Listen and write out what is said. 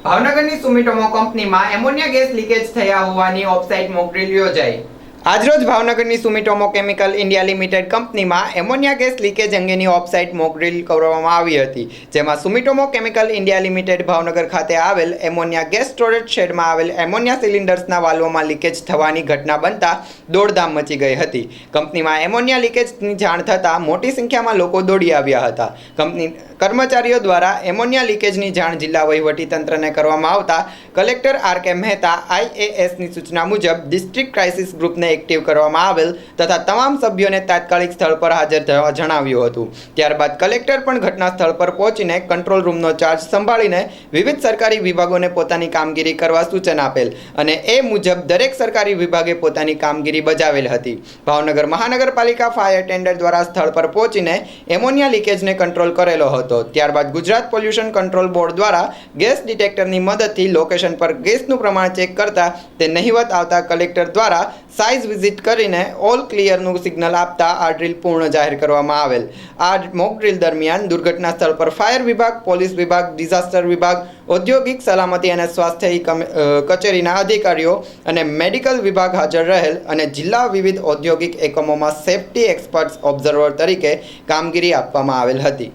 ભાવનગરની સુમિટોમો કંપનીમાં ammonia gas leakage થયા હોવાની ઓફસાઇટ મોક ડ્રીલ યોજાઈ। આજરોજ ભાવનગરની સુમિટોમો કેમિકલ ઇન્ડિયા લિમિટેડ કંપનીમાં એમોનિયા ગેસ લીકેજ અંગેની ઓફસાઇટ મોક ડ્રીલ કરવામાં આવી હતી, જેમાં સુમિટોમો કેમિકલ ઇન્ડિયા લિમિટેડ ભાવનગર ખાતે આવેલ એમોનિયા ગેસ સ્ટોરેજ શેડમાં આવેલ એમોનિયા સિલિન્ડર્સના વાલ્વમાં લીકેજ થવાની ઘટના બનતા દોડધામ મચી ગઈ હતી। કંપનીમાં એમોનિયા લીકેજની જાણ થતાં મોટી સંખ્યામાં લોકો દોડી આવ્યા હતા। કંપની કર્મચારીઓ દ્વારા એમોનિયા લીકેજની જાણ જિલ્લા વહીવટીતંત્રને કરવામાં આવતા કલેક્ટર આર કે મહેતા IASની સૂચના મુજબ ડિસ્ટ્રિક્ટ ક્રાઇસિસ ગ્રુપને એક્ટિવ કરવામાં આવેલ તથા તમામ સભ્યોને તાત્કાલિક સ્થળ પર હાજર થવા જણાવ્યું હતું। ત્યારબાદ કલેક્ટર પણ ઘટના સ્થળ પર પહોંચીને કંટ્રોલ રૂમનો ચાર્જ સંભાળીને વિવિધ સરકારી વિભાગોને પોતાની કામગીરી કરવા સૂચન આપેલ અને એ મુજબ દરેક સરકારી વિભાગે પોતાની કામગીરી બજાવેલ હતી। ભાવનગર મહાનગરપાલિકા ફાયર ટેન્ડર દ્વારા સ્થળ પર પહોંચીને એમોનિયા લીકેજને કંટ્રોલ કરેલો હતો। ત્યારબાદ ગુજરાત પોલ્યુશન કંટ્રોલ બોર્ડ દ્વારા ગેસ ડિટેક્ટરની મદદથી લોકેશન પર ગેસનું પ્રમાણ ચેક કરતા તે નહિવત આવતા કલેક્ટર દ્વારા સાઇઝ વિઝિટ કરીને ઓલ ક્લિયરનું સિગ્નલ આપતા આ ડ્રીલ પૂર્ણ જાહેર કરવામાં આવેલ। આ મોક ડ્રીલ દરમિયાન દુર્ઘટના સ્થળ પર ફાયર વિભાગ, પોલીસ વિભાગ, ડિઝાસ્ટર વિભાગ, ઔદ્યોગિક સલામતી અને સ્વાસ્થ્ય કચેરીના અધિકારીઓ અને મેડિકલ વિભાગ હાજર રહેલ અને જિલ્લા વિવિધ ઔદ્યોગિક એકમોમાં સેફટી એક્સપર્ટ્સ ઓબ્ઝર્વર તરીકે કામગીરી આપવામાં આવેલ હતી।